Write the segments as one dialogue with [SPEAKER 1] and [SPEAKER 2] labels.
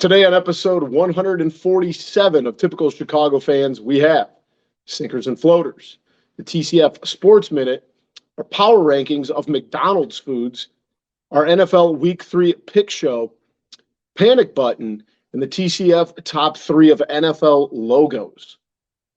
[SPEAKER 1] Today on episode 147 of Typical Chicago Fans, we have Sinkers and Floaters, the TCF Sports Minute, our power rankings of McDonald's foods, our NFL Week 3 pick show, panic button, and the TCF top 3 of NFL logos.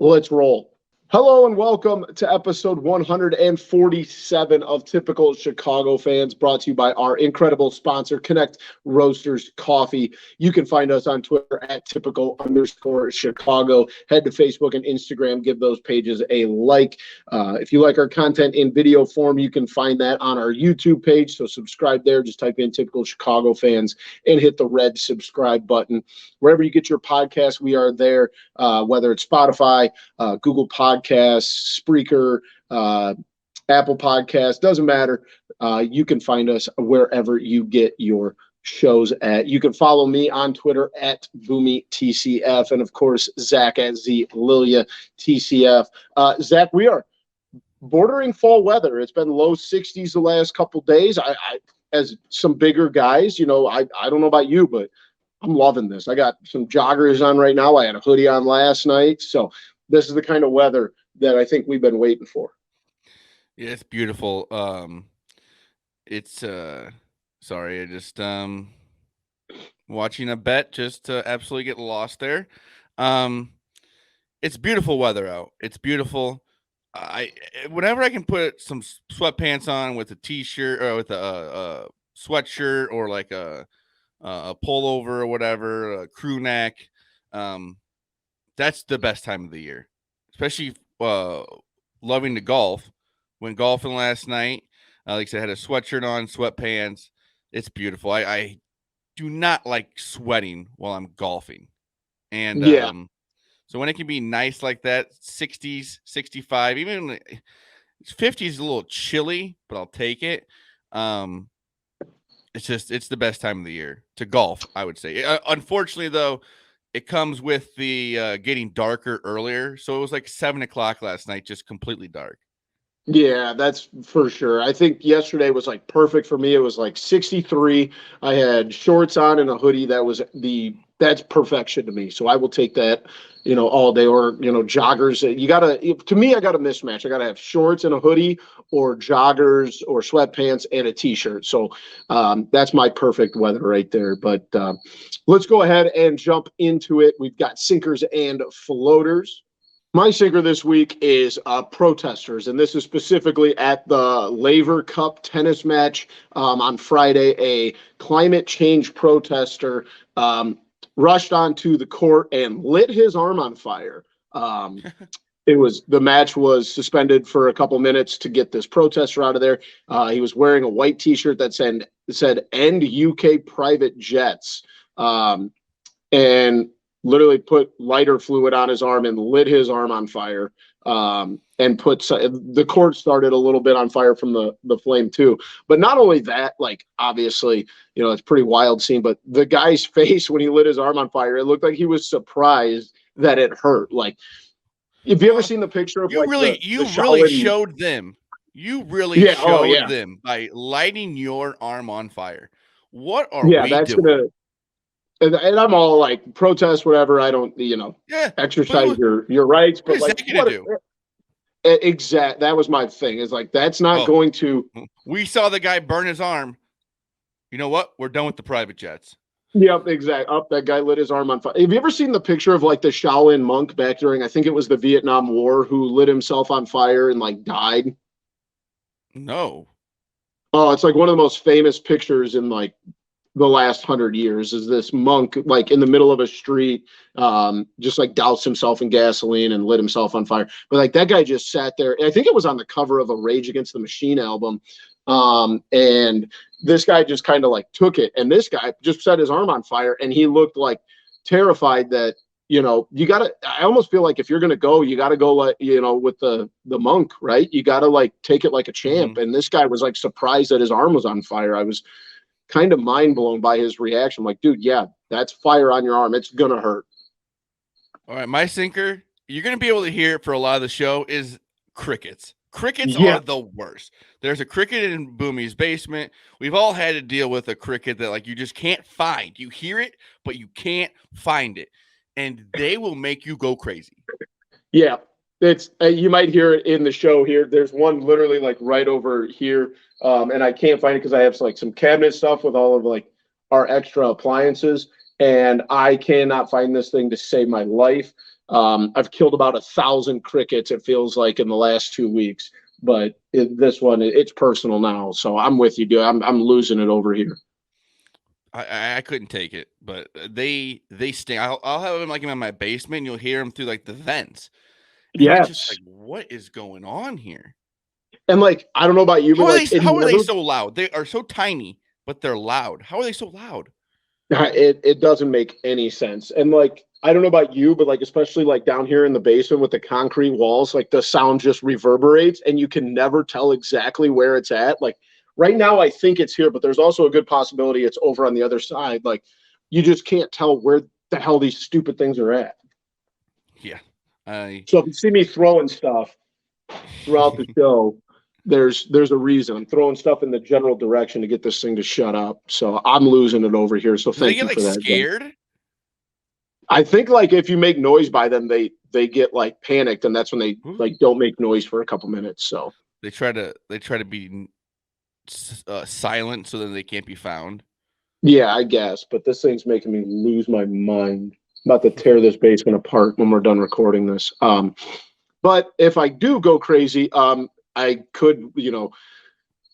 [SPEAKER 1] Let's roll. Hello and welcome to episode 147 of Typical Chicago Fans, brought to you by our incredible sponsor, Connect Roasters Coffee. You can find us on Twitter at typical_Chicago. Head to Facebook and Instagram. Give those pages a like. If you like our content in video form, you can find that on our YouTube page. So subscribe there. Just type in Typical Chicago Fans and hit the red subscribe button. Wherever you get your podcast, we are there, whether it's Spotify, Google Podcasts, Spreaker, Apple Podcasts, doesn't matter. You can find us wherever you get your shows at. You can follow me on Twitter at BoomyTCF, and of course, Zach at ZLilia Zach, we are bordering fall weather. It's been low 60s the last couple days. I as some bigger guys, I don't know about you, but I'm loving this. I got some joggers on right now. I had a hoodie on last night. So this is the kind of weather that I think we've been waiting for.
[SPEAKER 2] Yeah, it's beautiful. It's sorry, I just watching a bet just absolutely get lost there. It's beautiful weather out. It's beautiful. Whenever I can put some sweatpants on with a t-shirt or with a sweatshirt or like a pullover or whatever, a crew neck, that's the best time of the year. Especially loving to golf. Went golfing last night. Like I said, I had a sweatshirt on, sweatpants. It's beautiful. I do not like sweating while I'm golfing. And so when it can be nice like that, 60s, 65, even 50s is a little chilly, but I'll take it. It's the best time of the year to golf, I would say. Unfortunately, though, it comes with the getting darker earlier. So it was like 7 o'clock last night, just completely dark.
[SPEAKER 1] Yeah, that's for sure. I think yesterday was like perfect for me. It was like 63. I had shorts on and a hoodie. That's perfection to me. So I will take that, all day, or, joggers. To me, I got to mismatch. I got to have shorts and a hoodie, or joggers or sweatpants and a t-shirt. So that's my perfect weather right there. But let's go ahead and jump into it. We've got sinkers and floaters. My sinker this week is protesters, and this is specifically at the Laver Cup tennis match on Friday. A climate change protester rushed onto the court and lit his arm on fire. The match was suspended for a couple minutes to get this protester out of there. He was wearing a white T-shirt that said "End UK Private Jets," and literally put lighter fluid on his arm and lit his arm on fire, and the court started a little bit on fire from the flame too. But not only that, like, obviously, it's a pretty wild scene, but the guy's face when he lit his arm on fire, it looked like he was surprised that it hurt. Like, have you ever seen the picture of
[SPEAKER 2] you really showed them them by lighting your arm on fire? What are we doing?
[SPEAKER 1] And I'm all like, protest, whatever. I don't, exercise your rights. But
[SPEAKER 2] what is that gonna do?
[SPEAKER 1] Exact. That was my thing. It's like, that's not going to.
[SPEAKER 2] We saw the guy burn his arm. You know what? We're done with the private jets.
[SPEAKER 1] Yep, exactly. That guy lit his arm on fire. Have you ever seen the picture of like the Shaolin monk back during, I think it was the Vietnam War, who lit himself on fire and like died?
[SPEAKER 2] No.
[SPEAKER 1] Oh, it's like one of the most famous pictures in like the last 100 years, is this monk like in the middle of a street, just like doused himself in gasoline and lit himself on fire. But like, that guy just sat there. I think it was on the cover of a Rage Against the Machine album. And this guy just kind of like took it, and this guy just set his arm on fire, and he looked like terrified that, I almost feel like if you're going to go, you got to go like, with the monk, right? You got to like take it like a champ. Mm-hmm. And this guy was like surprised that his arm was on fire. I was kind of mind blown by his reaction. I'm like, dude, yeah, that's fire on your arm. It's going to hurt.
[SPEAKER 2] All right. My sinker, you're going to be able to hear it for a lot of the show, is crickets. Crickets
[SPEAKER 1] Yeah.
[SPEAKER 2] are the worst. There's a cricket in Boomy's basement. We've all had to deal with a cricket that like you just can't find. You hear it, but you can't find it. And they will make you go crazy.
[SPEAKER 1] Yeah. It's you might hear it in the show here. There's one literally like right over here, and I can't find it because I have like some cabinet stuff with all of like our extra appliances, and I cannot find this thing to save my life. I've killed about 1,000 crickets. It feels like in the last 2 weeks, but this one it's personal now. So I'm with you, dude. I'm losing it over here.
[SPEAKER 2] I couldn't take it, but they sting. I'll have them like in my basement, and you'll hear them through like the vents, and you're just
[SPEAKER 1] Yes,
[SPEAKER 2] like, what is going on here?
[SPEAKER 1] and like I don't know about you, but like it
[SPEAKER 2] How are they
[SPEAKER 1] never
[SPEAKER 2] so loud? They are so tiny, but they're loud. How are they so loud?
[SPEAKER 1] it doesn't make any sense. And like I don't know about you, but like especially like down here in the basement with the concrete walls, like the sound just reverberates and you can never tell exactly where it's at. Like right now I think it's here, but there's also a good possibility it's over on the other side. Like you just can't tell where the hell these stupid things are at.
[SPEAKER 2] Yeah.
[SPEAKER 1] So if you see me throwing stuff throughout the show, there's a reason. I'm throwing stuff in the general direction to get this thing to shut up. So I'm losing it over here. So
[SPEAKER 2] Do they
[SPEAKER 1] thank
[SPEAKER 2] get
[SPEAKER 1] you
[SPEAKER 2] like
[SPEAKER 1] for that, Jen.
[SPEAKER 2] scared?
[SPEAKER 1] I think like if you make noise by them, they get like panicked, and that's when they like don't make noise for a couple minutes. So
[SPEAKER 2] They try to be silent so that they can't be found.
[SPEAKER 1] yeah, I guess. But this thing's making me lose my mind. I'm about to tear this basement apart when we're done recording this. But if I do go crazy, I could,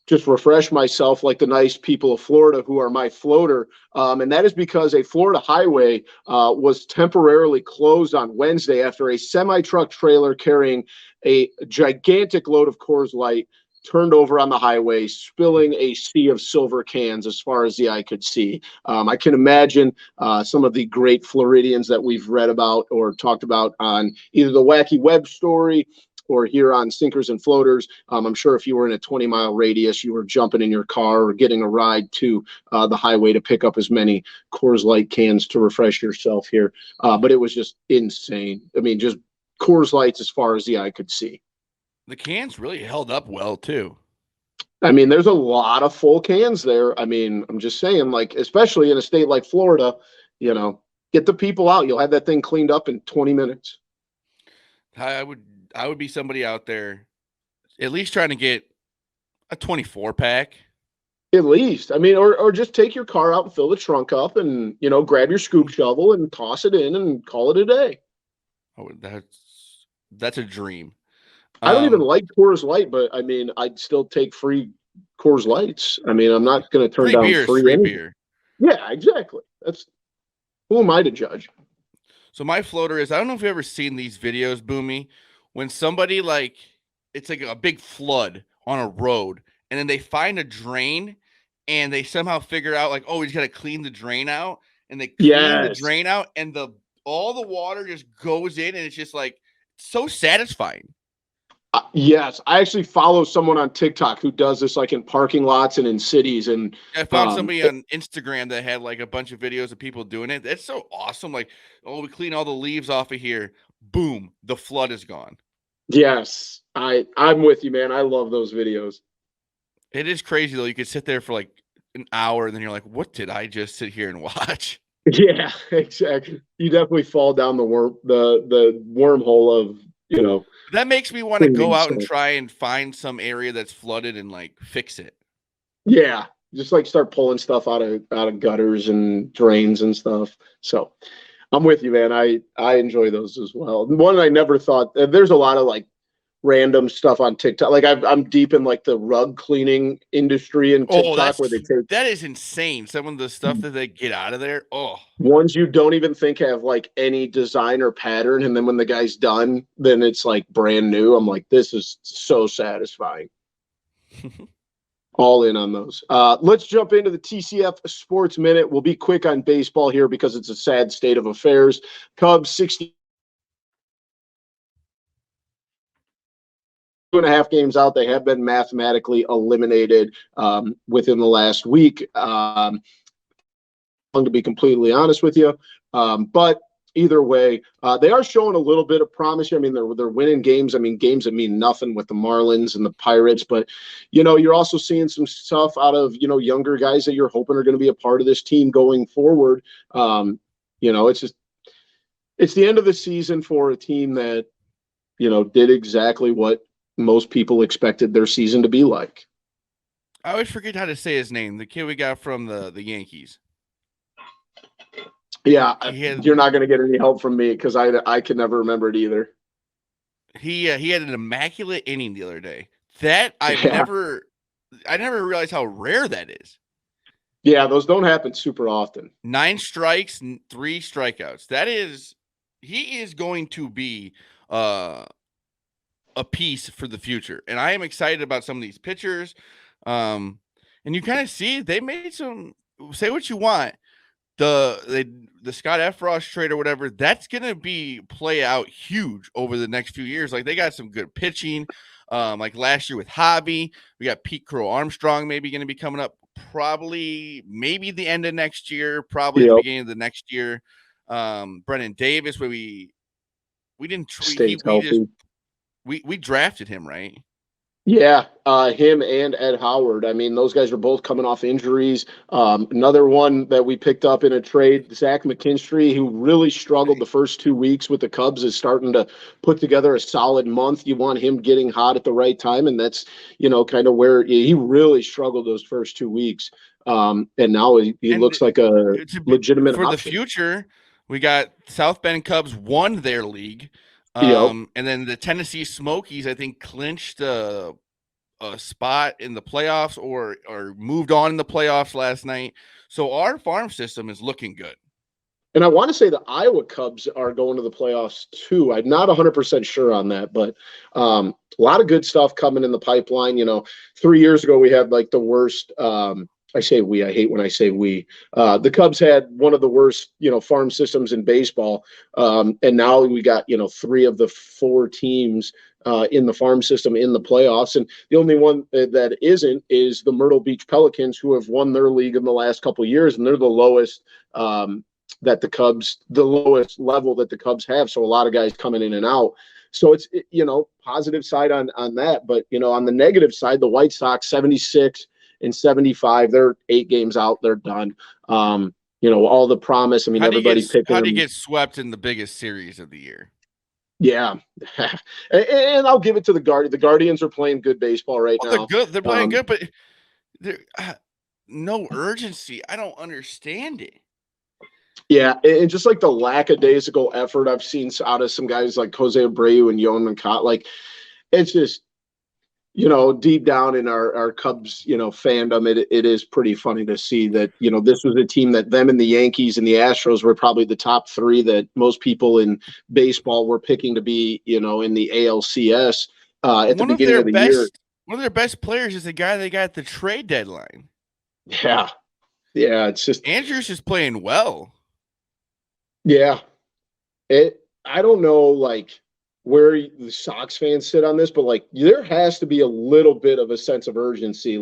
[SPEAKER 1] just refresh myself like the nice people of Florida who are my floater. And that is because a Florida highway was temporarily closed on Wednesday after a semi-truck trailer carrying a gigantic load of Coors Light turned over on the highway, spilling a sea of silver cans as far as the eye could see. I can imagine some of the great Floridians that we've read about or talked about on either the Wacky Web story or here on Sinkers and Floaters. I'm sure if you were in a 20-mile radius, you were jumping in your car or getting a ride to the highway to pick up as many Coors Light cans to refresh yourself here. But it was just insane. I mean, just Coors Lights as far as the eye could see.
[SPEAKER 2] The cans really held up well too.
[SPEAKER 1] I mean, there's a lot of full cans there. I mean, I'm just saying, like, especially in a state like Florida, get the people out. You'll have that thing cleaned up in 20 minutes.
[SPEAKER 2] I would be somebody out there at least trying to get a 24 pack.
[SPEAKER 1] At least, I mean, or just take your car out and fill the trunk up and, grab your scoop shovel and toss it in and call it a day.
[SPEAKER 2] Oh, that's a dream.
[SPEAKER 1] I don't even like Coors Light, but I mean, I'd still take free Coors Lights. I mean, I'm not going to turn
[SPEAKER 2] free
[SPEAKER 1] down
[SPEAKER 2] beer,
[SPEAKER 1] free
[SPEAKER 2] free
[SPEAKER 1] anything.
[SPEAKER 2] beer.
[SPEAKER 1] Yeah, exactly. Who am I to judge?
[SPEAKER 2] So my floater is, I don't know if you've ever seen these videos, Boomy, when somebody it's like a big flood on a road and then they find a drain and they somehow figure out like, oh, he's got to clean the drain out, and they clean the drain out and all the water just goes in, and it's just like so satisfying.
[SPEAKER 1] Yes, I actually follow someone on TikTok who does this like in parking lots and in cities. And
[SPEAKER 2] I found somebody on Instagram that had like a bunch of videos of people doing it. That's so awesome. Like, oh, we clean all the leaves off of here. Boom, the flood is gone.
[SPEAKER 1] Yes, I'm with you, man. I love those videos.
[SPEAKER 2] It is crazy though. You could sit there for like an hour and then you're like, what did I just sit here and watch?
[SPEAKER 1] Yeah, exactly. You definitely fall down the wormhole of,
[SPEAKER 2] That makes me want to go out and try and find some area that's flooded and like fix it.
[SPEAKER 1] Yeah, just like start pulling stuff out of gutters and drains and stuff. So I'm with you, man. I enjoy those as well. One I never thought, there's a lot of like random stuff on TikTok. Like I'm deep in like the rug cleaning industry and TikTok where they take
[SPEAKER 2] that is insane. Some of the stuff that they get out of there. Oh,
[SPEAKER 1] ones you don't even think have like any design or pattern, and then when the guy's done, then it's like brand new. I'm like, this is so satisfying. All in on those. Let's jump into the TCF Sports Minute. We'll be quick on baseball here because it's a sad state of affairs. Cubs 62.5 games out. They have been mathematically eliminated within the last week. To be completely honest with you, but either way, they are showing a little bit of promise. I mean, they're winning games. I mean, games that mean nothing with the Marlins and the Pirates, but you're also seeing some stuff out of younger guys that you're hoping are going to be a part of this team going forward. It's the end of the season for a team that did exactly what most people expected their season to be like.
[SPEAKER 2] I always forget how to say his name. The kid we got from the Yankees.
[SPEAKER 1] Yeah, you're not going to get any help from me because I can never remember it either.
[SPEAKER 2] He had an immaculate inning the other day. That I never realized how rare that is.
[SPEAKER 1] Yeah, those don't happen super often.
[SPEAKER 2] 9 strikes, 3 strikeouts. He is going to be a piece for the future, and I am excited about some of these pitchers. And you kind of see they made some. Say what you want. The Scott Efros trade or whatever, that's gonna play out huge over the next few years. Like they got some good pitching. Like last year with Javi, we got Pete Crow Armstrong maybe going to be coming up maybe the end of next year, probably the beginning of the next year. Brennan Davis, where we didn't
[SPEAKER 1] stay healthy.
[SPEAKER 2] We drafted him, right?
[SPEAKER 1] Yeah, him and Ed Howard. I mean, those guys are both coming off injuries. Another one that we picked up in a trade, Zach McKinstry, who really struggled the first 2 weeks with the Cubs, is starting to put together a solid month. You want him getting hot at the right time, and that's kind of where he really struggled those first 2 weeks. And now he looks like a legitimate
[SPEAKER 2] for
[SPEAKER 1] option.
[SPEAKER 2] The future. We got South Bend Cubs won their league. And then the Tennessee Smokies, I think, clinched a spot in the playoffs or moved on in the playoffs last night. So our farm system is looking good.
[SPEAKER 1] And I want to say the Iowa Cubs are going to the playoffs too. I'm not 100% sure on that, but a lot of good stuff coming in the pipeline. 3 years ago we had like the worst. I say we. I hate when I say we. The Cubs had one of the worst, farm systems in baseball, and now we got 3 of the 4 teams in the farm system in the playoffs, and the only one that isn't is the Myrtle Beach Pelicans, who have won their league in the last couple of years, and they're the lowest the lowest level that the Cubs have. So a lot of guys coming in and out. So it's positive side on that, but on the negative side, the White Sox 76. And 75, they're 8 games out. They're done. All the promise. I mean, everybody picked them.
[SPEAKER 2] How do you get swept in the biggest series of the year?
[SPEAKER 1] Yeah. And I'll give it to the Guardians. The Guardians are playing good baseball right now.
[SPEAKER 2] They're good. They're playing good, but no urgency. I don't understand it.
[SPEAKER 1] Yeah, and just like the lackadaisical effort I've seen out of some guys like Jose Abreu and Yohan Moncada, like it's just deep down in our Cubs, fandom, it is pretty funny to see that, this was a team that them and the Yankees and the Astros were probably the top 3 that most people in baseball were picking to be, in the ALCS at the beginning of the year.
[SPEAKER 2] One of their best players is the guy they got at the trade deadline.
[SPEAKER 1] Yeah. Yeah. It's just
[SPEAKER 2] Andrews is playing well.
[SPEAKER 1] Yeah. I don't know, where the Sox fans sit on this, but there has to be a little bit of a sense of urgency.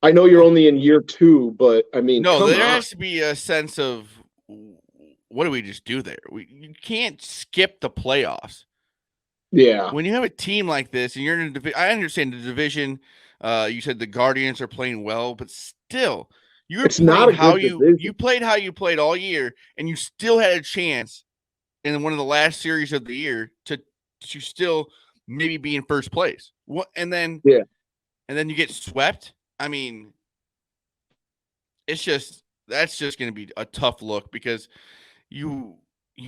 [SPEAKER 1] I know you're only in year 2, but I mean,
[SPEAKER 2] has to be a sense of what do we just do there? You can't skip the playoffs.
[SPEAKER 1] Yeah.
[SPEAKER 2] When you have a team like this and you're in a division, I understand the division. You said the Guardians are playing well, but still, you played how you played all year, and you still had a chance in one of the last series of the year to still maybe be in first place. And then you get swept. I mean, that's just going to be a tough look because you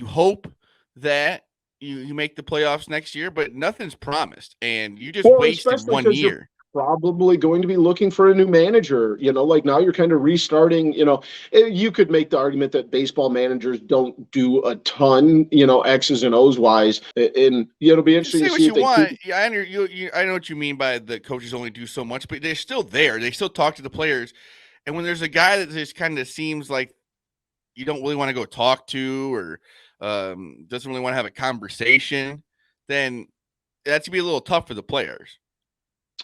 [SPEAKER 2] hope that you make the playoffs next year, but nothing's promised, and you just wasted 1 year.
[SPEAKER 1] Probably going to be looking for a new manager, now you're kind of restarting, you could make the argument that baseball managers don't do a ton, X's and O's wise. And it'll be interesting to see if they want.
[SPEAKER 2] Yeah, I know what you mean by the coaches only do so much, but they're still there. They still talk to the players. And when there's a guy that just kind of seems like you don't really want to go talk to or doesn't really want to have a conversation, then that's going to be a little tough for the players.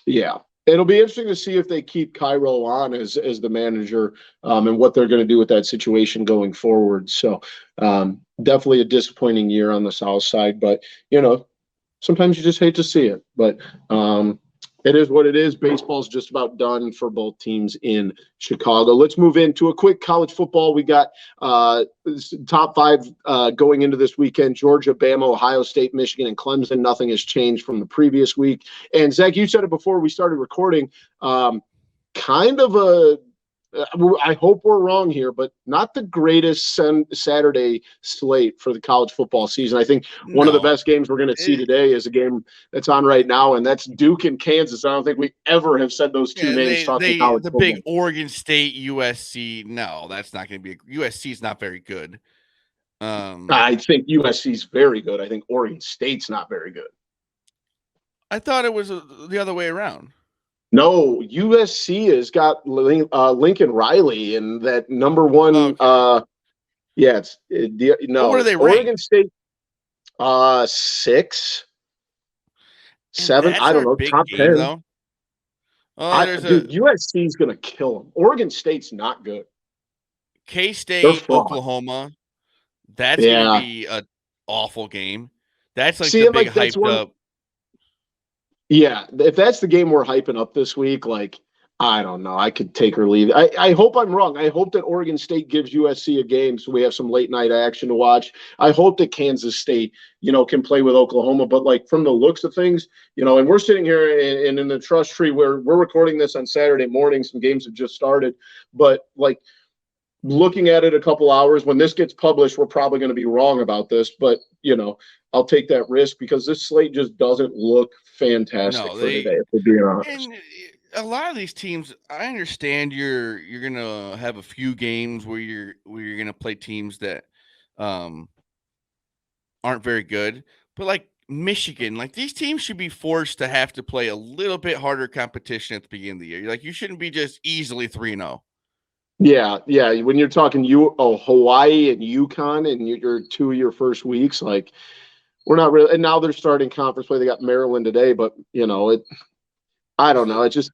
[SPEAKER 1] Yeah. It'll be interesting to see if they keep Cairo on as the manager, and what they're going to do with that situation going forward. So definitely a disappointing year on the South side, but sometimes you just hate to see it. But it is what it is. Baseball's just about done for both teams in Chicago. Let's move into a quick college football. We got top five going into this weekend: Georgia, Bama, Ohio State, Michigan, and Clemson. Nothing has changed from the previous week. And Zach, you said it before we started recording. Kind of a I hope we're wrong here, but not the greatest Saturday slate for the college football season. I think one of the best games we're going to see today is a game that's on right now, and that's Duke and Kansas. I don't think we ever have said those two names talking college
[SPEAKER 2] the
[SPEAKER 1] football.
[SPEAKER 2] Big Oregon State, USC. No, that's not going to be. USC is not very good.
[SPEAKER 1] I think USC is very good. I think Oregon State's not very good.
[SPEAKER 2] I thought it was the other way around.
[SPEAKER 1] No, USC has got Lincoln Riley and that number one.
[SPEAKER 2] Okay.
[SPEAKER 1] No.
[SPEAKER 2] What are they
[SPEAKER 1] Oregon
[SPEAKER 2] ranked?
[SPEAKER 1] State, 6, 7. I don't know.
[SPEAKER 2] Big
[SPEAKER 1] Top
[SPEAKER 2] game,
[SPEAKER 1] 10.
[SPEAKER 2] Though.
[SPEAKER 1] Dude, USC is going to kill them. Oregon State's not good.
[SPEAKER 2] K-State, Oklahoma. That's going to be an awful game. That's like the big hyped up.
[SPEAKER 1] Yeah, if that's the game we're hyping up this week, I don't know. I could take or leave. I hope I'm wrong. I hope that Oregon State gives USC a game so we have some late night action to watch. I hope that Kansas State, can play with Oklahoma. But from the looks of things, and we're sitting here in the trust tree where we're recording this on Saturday morning. Some games have just started, but looking at it a couple hours, when this gets published, we're probably going to be wrong about this, but I'll take that risk because this slate just doesn't look fantastic for today, if we're being honest.
[SPEAKER 2] And a lot of these teams, I understand you're gonna have a few games where you're gonna play teams that aren't very good, but Michigan, these teams should be forced to have to play a little bit harder competition at the beginning of the year. You shouldn't be just easily 3-0.
[SPEAKER 1] Yeah. When you're talking Hawaii and UConn and you're 2 of your first weeks, we're not really. And now they're starting conference play. They got Maryland today, but I don't know. It's just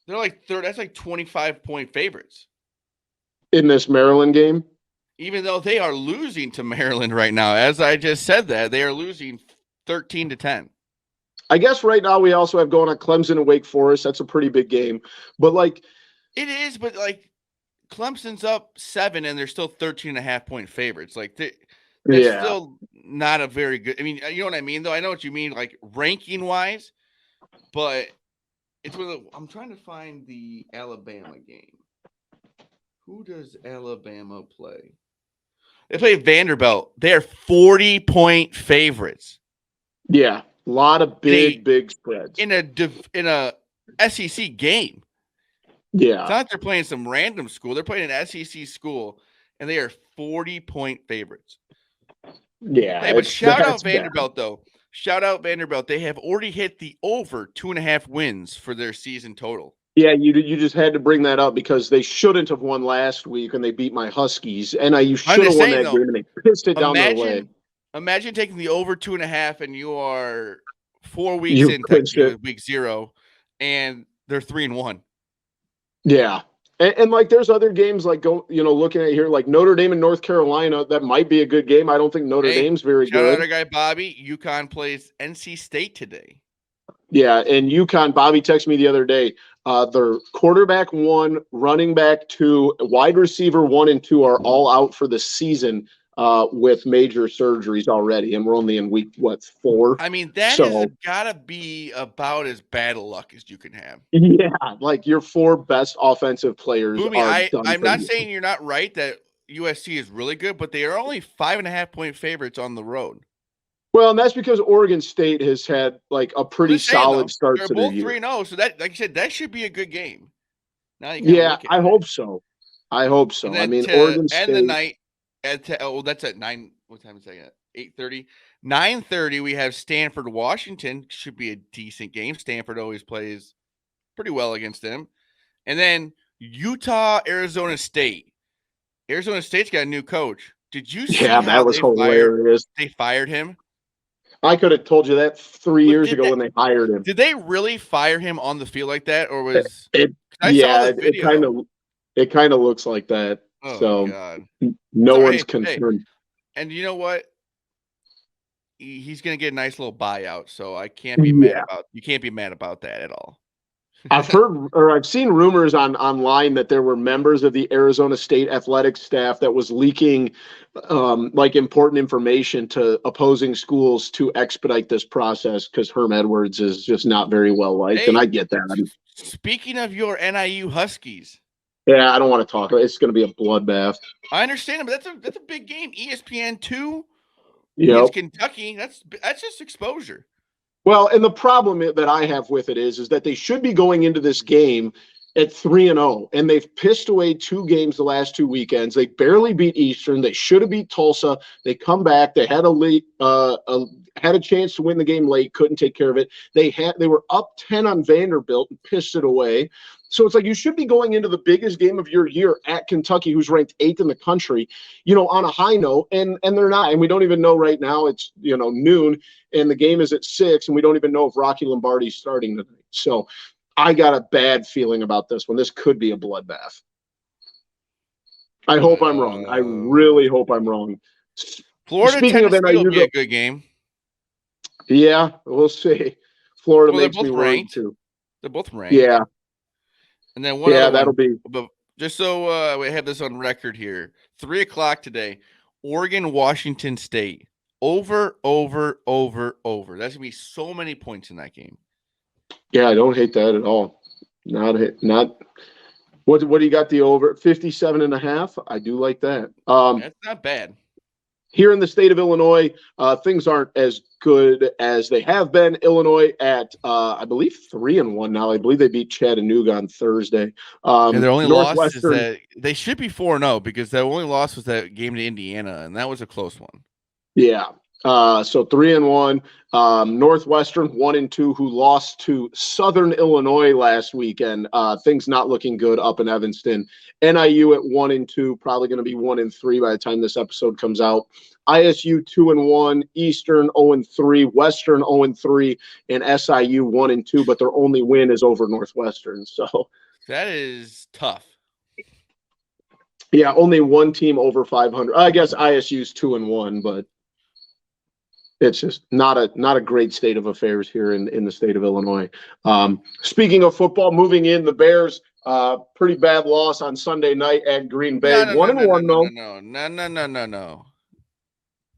[SPEAKER 2] they're third. That's 25-point favorites
[SPEAKER 1] in this Maryland game.
[SPEAKER 2] Even though they are losing to Maryland right now, as I just said, that they are losing 13-10.
[SPEAKER 1] I guess right now we also have going on Clemson and Wake Forest. That's a pretty big game, but
[SPEAKER 2] it is. But Clemson's up 7, and they're still 13.5-point favorites. That's still not a very good. I mean, you know what I mean, though. I know what you mean, ranking wise, but it's I'm trying to find the Alabama game. Who does Alabama play? They play Vanderbilt. They are 40-point favorites.
[SPEAKER 1] Yeah, a lot of big spreads
[SPEAKER 2] in a SEC game.
[SPEAKER 1] Yeah,
[SPEAKER 2] it's not they're playing some random school. They're playing an SEC school, and they are 40-point favorites.
[SPEAKER 1] Yeah,
[SPEAKER 2] hey, but shout out Vanderbilt, though. Shout out Vanderbilt. They have already hit the over 2.5 wins for their season total.
[SPEAKER 1] Yeah, you just had to bring that up because they shouldn't have won last week when they beat my Huskies. You should have won that game, and they pissed it down their way.
[SPEAKER 2] Imagine taking the over 2.5, and you are 4 weeks into week 0, and they're 3-1.
[SPEAKER 1] Yeah. And there's other games looking at here, Notre Dame and North Carolina, that might be a good game. I don't think Notre Dame's very good.
[SPEAKER 2] Shout out our guy Bobby. UConn plays NC State today.
[SPEAKER 1] Yeah, and UConn, Bobby texted me the other day. Their quarterback 1, running back 2, wide receiver 1 and 2 are all out for the season with major surgeries already, and we're only in week 4.
[SPEAKER 2] I mean, that has got to be about as bad a luck as you can have.
[SPEAKER 1] Yeah, your 4 best offensive players are done.
[SPEAKER 2] I'm not saying you're not right that USC is really good, but they are only 5.5-point favorites on the road.
[SPEAKER 1] Well, and that's because Oregon State has had a pretty solid start to the year.
[SPEAKER 2] They're both 3-0, so that, like I said, that should be a good game.
[SPEAKER 1] Now I hope so. I mean, Oregon State.
[SPEAKER 2] And the night that's at 9. What time is that at? 8:30. 9:30. We have Stanford, Washington. Should be a decent game. Stanford always plays pretty well against them. And then Utah, Arizona State. Arizona State's got a new coach. Did you see?
[SPEAKER 1] Yeah, that was hilarious.
[SPEAKER 2] They fired him.
[SPEAKER 1] I could have told you that 3 years
[SPEAKER 2] Did
[SPEAKER 1] ago when they hired him.
[SPEAKER 2] Did they really fire him on the field like that, or was I saw
[SPEAKER 1] Yeah,
[SPEAKER 2] the video?
[SPEAKER 1] it kind of looks like that.
[SPEAKER 2] Oh
[SPEAKER 1] So
[SPEAKER 2] God!
[SPEAKER 1] no
[SPEAKER 2] Sorry,
[SPEAKER 1] one's
[SPEAKER 2] hey,
[SPEAKER 1] concerned.
[SPEAKER 2] and you know what? He's gonna get a nice little buyout, so I can't be mad
[SPEAKER 1] Yeah.
[SPEAKER 2] about. You can't be mad about that at all.
[SPEAKER 1] I've heard or I've seen rumors online that there were members of the Arizona State athletic staff that was leaking like important information to opposing schools to expedite this process because Herm Edwards is just not very well liked, and
[SPEAKER 2] Hey,
[SPEAKER 1] I get that.
[SPEAKER 2] speaking of your NIU Huskies,
[SPEAKER 1] Yeah, I don't want to talk. It's going to be a bloodbath.
[SPEAKER 2] I understand, but that's a big game. ESPN2 against
[SPEAKER 1] Yep.
[SPEAKER 2] Kentucky. That's just exposure.
[SPEAKER 1] Well, and the problem that I have with it is that they should be going into this game at 3-0, and they've pissed away 2 games the last 2 weekends. They barely beat Eastern. They should have beat Tulsa. They come back. They had had a chance to win the game late, couldn't take care of it. They were up 10 on Vanderbilt and pissed it away. So it's like you should be going into the biggest game of your year at Kentucky, who's ranked 8th in the country, on a high note, and they're not. And we don't even know right now. It's noon, and the game is at 6, and we don't even know if Rocky Lombardi's starting tonight. So I got a bad feeling about this one. This could be a bloodbath. I hope I'm wrong. I
[SPEAKER 2] We'll
[SPEAKER 1] really hope I'm wrong.
[SPEAKER 2] Florida
[SPEAKER 1] Speaking of
[SPEAKER 2] Tennessee will
[SPEAKER 1] NIU,
[SPEAKER 2] be a good game.
[SPEAKER 1] yeah, we'll see. Florida
[SPEAKER 2] Well, they're
[SPEAKER 1] makes me
[SPEAKER 2] both
[SPEAKER 1] worried
[SPEAKER 2] ranked.
[SPEAKER 1] too.
[SPEAKER 2] They're both ranked.
[SPEAKER 1] Yeah,
[SPEAKER 2] And then one other
[SPEAKER 1] that'll
[SPEAKER 2] one,
[SPEAKER 1] be.
[SPEAKER 2] but just so we have this on record here, 3:00 today, Oregon, Washington State, over. That's gonna be so many points in that game.
[SPEAKER 1] Yeah, I don't hate that at all. Not. What do you got the over 57.5? I do like that.
[SPEAKER 2] That's not bad.
[SPEAKER 1] Here in the state of Illinois, things aren't as good as they have been. Illinois at, I believe, 3-1 now. I believe they beat Chattanooga on Thursday.
[SPEAKER 2] And their only loss is
[SPEAKER 1] Northwestern,
[SPEAKER 2] that they should be 4-0 because their only loss was that game to Indiana, and that was a close one.
[SPEAKER 1] yeah. So 3-1. Northwestern 1-2, who lost to Southern Illinois last weekend. Things not looking good up in Evanston. NIU at 1-2, probably going to be 1-3 by the time this episode comes out. ISU 2-1, Eastern 0-3, Western 0-3, and SIU 1-2. But their only win is over Northwestern. So
[SPEAKER 2] that is tough.
[SPEAKER 1] Yeah, only one team over 500. I guess ISU's 2-1, but it's just not a great state of affairs here in the state of Illinois. Speaking of football, moving in, the Bears, pretty bad loss on Sunday night at Green Bay.
[SPEAKER 2] No.
[SPEAKER 1] 1-1 though.
[SPEAKER 2] No.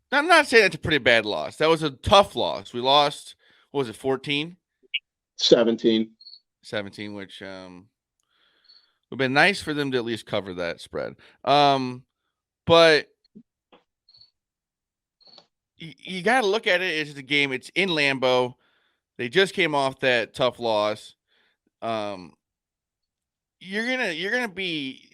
[SPEAKER 2] I'm not saying it's a pretty bad loss. That was a tough loss. We lost, what was it, 14?
[SPEAKER 1] 17,
[SPEAKER 2] which would have been nice for them to at least cover that spread. But you got to look at it as the game. It's in Lambeau. They just came off that tough loss. You're gonna be.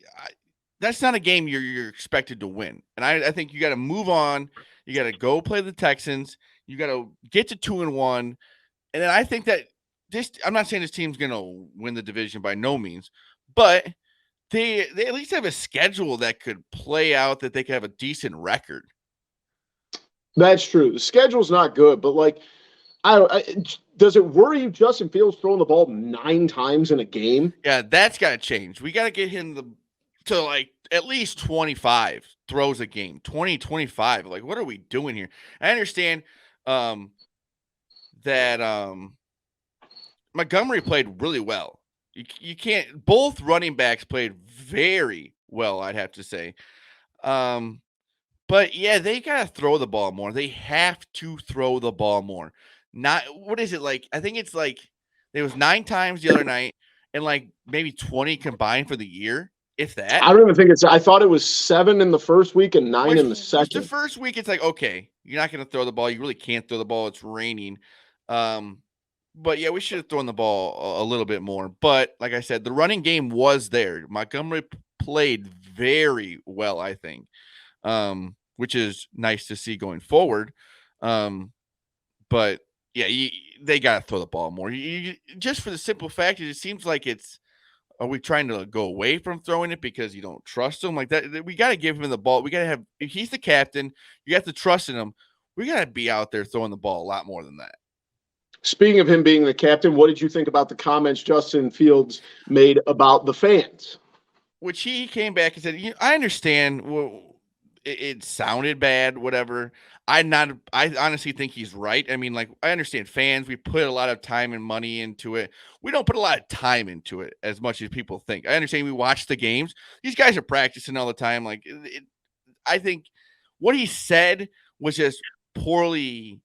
[SPEAKER 2] That's not a game you're expected to win, and I think you got to move on. You got to go play the Texans. You got to get to 2-1, and then I think that this. I'm not saying this team's gonna win the division by no means, but they at least have a schedule that could play out that they could have a decent record.
[SPEAKER 1] That's true. The schedule's not good, but like, does it worry you Justin Fields throwing the ball 9 times in a game?
[SPEAKER 2] Yeah, that's got to change. We got to get him to like at least 25 throws a game, 20, 25. Like, what are we doing here? I understand that Montgomery played really well. You can't. Both running backs played very well, I'd have to say. But yeah, they gotta throw the ball more. They have to throw the ball more. Not what is it like? I think it's like it was 9 times the other night, and like maybe 20 combined for the year, if that.
[SPEAKER 1] I don't even think I thought it was 7 in the first week and 9 in the second.
[SPEAKER 2] The first week, it's like, okay, you're not gonna throw the ball. You really can't throw the ball. It's raining. But yeah, we should have thrown the ball a little bit more. But like I said, the running game was there. Montgomery played very well, I think. Which is nice to see going forward. But yeah, they got to throw the ball more. Just for the simple fact that it seems like are we trying to go away from throwing it because you don't trust him like that? We got to give him the ball. We got to have, if he's the captain, you have to trust in him. We got to be out there throwing the ball a lot more than that.
[SPEAKER 1] Speaking of him being the captain, what did you think about the comments Justin Fields made about the fans?
[SPEAKER 2] Which he came back and said, I understand. Well, it sounded bad, whatever. I honestly think he's right. I mean, like, I understand fans. We put a lot of time and money into it. We don't put a lot of time into it as much as people think. I understand we watch the games. These guys are practicing all the time. Like, I think what he said was just poorly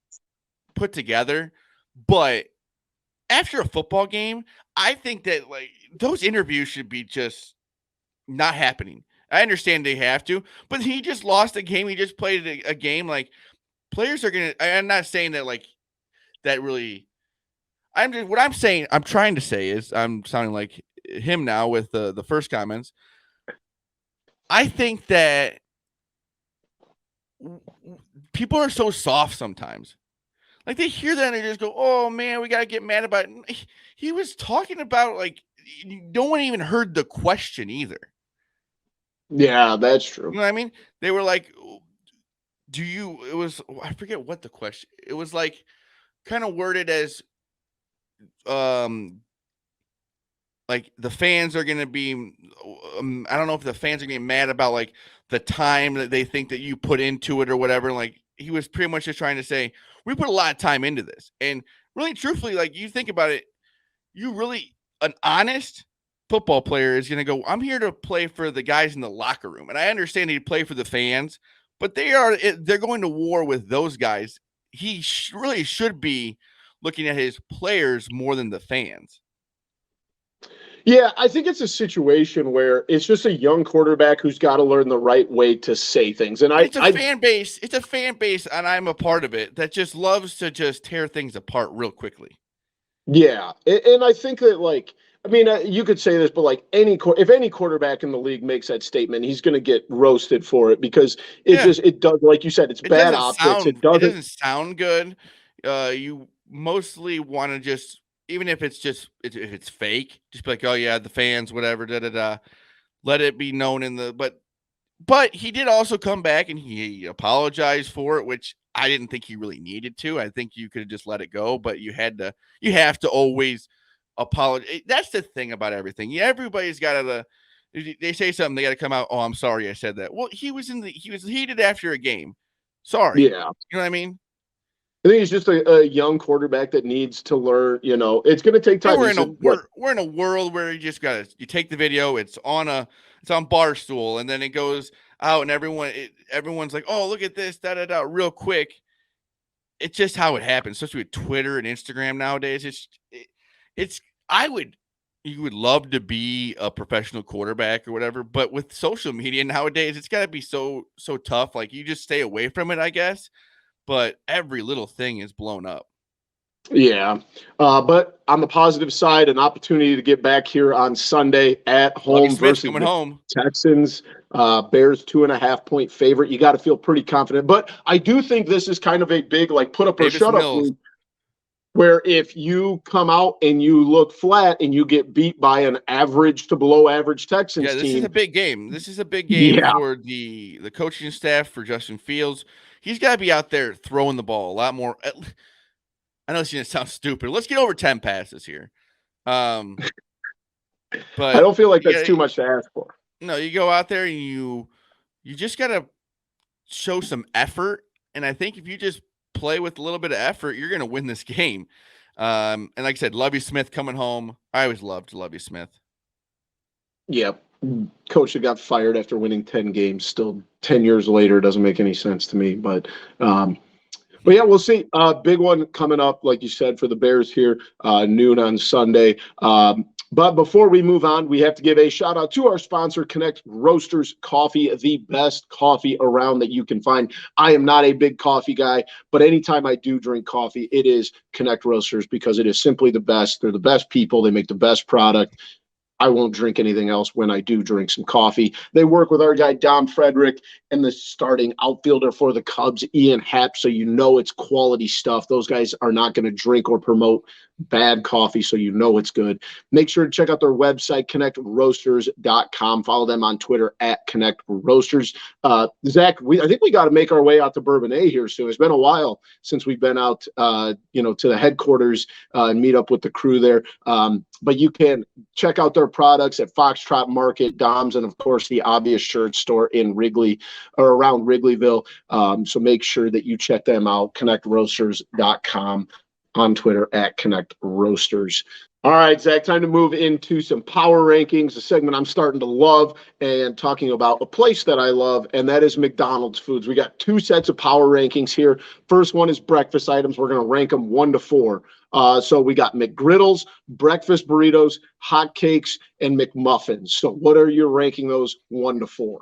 [SPEAKER 2] put together. But after a football game, I think that, like, those interviews should be just not happening. I understand they have to, but he just lost a game. He just played a game. Like, players are gonna. I'm not saying that, like, that really. What I'm saying. I'm trying to say is I'm sounding like him now with the first comments. I think that people are so soft sometimes. Like, they hear that and they just go, "Oh man, we gotta get mad about it." He was talking about, like, no one even heard the question either.
[SPEAKER 1] Yeah, that's true.
[SPEAKER 2] You know what I mean? They were like, it was, I forget what the question. It was like kind of worded as, um, like, the fans are going to be, I don't know if the fans are getting mad about, like, the time that they think that you put into it or whatever. Like, he was pretty much just trying to say, we put a lot of time into this. And really, truthfully, like, you think about it, an honest football player is going to go, I'm here to play for the guys in the locker room. And I understand he'd play for the fans, but they're going to war with those guys. He really should be looking at his players more than the fans.
[SPEAKER 1] Yeah, I think it's a situation where it's just a young quarterback who's got to learn the right way to say things. And
[SPEAKER 2] it's a fan base, and I'm a part of it, that just loves to just tear things apart real quickly.
[SPEAKER 1] Yeah, and I think that, like, I mean, you could say this, but like if any quarterback in the league makes that statement, he's going to get roasted for it because it does, like you said, it's bad optics. It
[SPEAKER 2] doesn't sound good. You mostly want to just, even if it's fake, just be like, oh yeah, the fans, whatever, let it be known but he did also come back and he apologized for it, which I didn't think he really needed to. I think you could have just let it go, but you have to always apologize. That's the thing about everything. Everybody's got to, they say something, they got to come out, oh, I'm sorry I said that. Well, he was heated after a game. Sorry.
[SPEAKER 1] Yeah.
[SPEAKER 2] You know what I mean?
[SPEAKER 1] I think he's just a young quarterback that needs to learn, it's going to take time.
[SPEAKER 2] We're in a world where you take the video, it's on Barstool, and then it goes out and everyone's like, oh, look at this, real quick. It's just how it happens, especially with Twitter and Instagram nowadays. You would love to be a professional quarterback or whatever, but with social media nowadays, it's got to be so tough. Like, you just stay away from it, I guess. But every little thing is blown up.
[SPEAKER 1] Yeah. But on the positive side, an opportunity to get back here on Sunday at home versus the Texans. Bears 2.5-point favorite. You got to feel pretty confident. But I do think this is kind of a big, like, put up or shut up week, where if you come out and you look flat and you get beat by an average to below average Texans team.
[SPEAKER 2] Yeah, this is a big game. This is a big game for the coaching staff, for Justin Fields. He's got to be out there throwing the ball a lot more. I know it's going to sound stupid. Let's get over 10 passes here. But
[SPEAKER 1] I don't feel like that's too much to ask for.
[SPEAKER 2] No, you go out there and you just got to show some effort. And I think if you just play with a little bit of effort, you're going to win this game. And like I said, Lovie Smith coming home. I always loved Lovie Smith.
[SPEAKER 1] Yep. Coach that got fired after winning 10 games, still 10 years later, doesn't make any sense to me. But yeah, we'll see. Big one coming up, like you said, for the Bears here, noon on Sunday. But before we move on, we have to give a shout out to our sponsor, Connect Roasters Coffee, the best coffee around that you can find. I am not a big coffee guy, but anytime I do drink coffee, it is Connect Roasters because it is simply the best. They're the best people. They make the best product. I won't drink anything else when I do drink some coffee. They work with our guy, Dom Frederick, and the starting outfielder for the Cubs, Ian Happ, so you know it's quality stuff. Those guys are not going to drink or promote bad coffee, so you know it's good. Make sure to check out their website, connectroasters.com. Follow them on Twitter at Connect Roasters. Zach, I think we got to make our way out to Bourbonnais here soon. It's been a while since we've been out, to the headquarters and meet up with the crew there. But you can check out their products at Foxtrot Market, Dom's, and of course the Obvious Shirt store in Wrigley or around Wrigleyville. So make sure that you check them out. ConnectRoasters.com, on Twitter at Connect Roasters. All right, Zach, time to move into some power rankings, a segment I'm starting to love, and talking about a place that I love, and that is McDonald's Foods. We got 2 sets of power rankings here. First one is breakfast items. We're going to rank them 1 to 4. So we got McGriddles, breakfast burritos, hotcakes, and McMuffins. So what are you ranking those 1 to 4?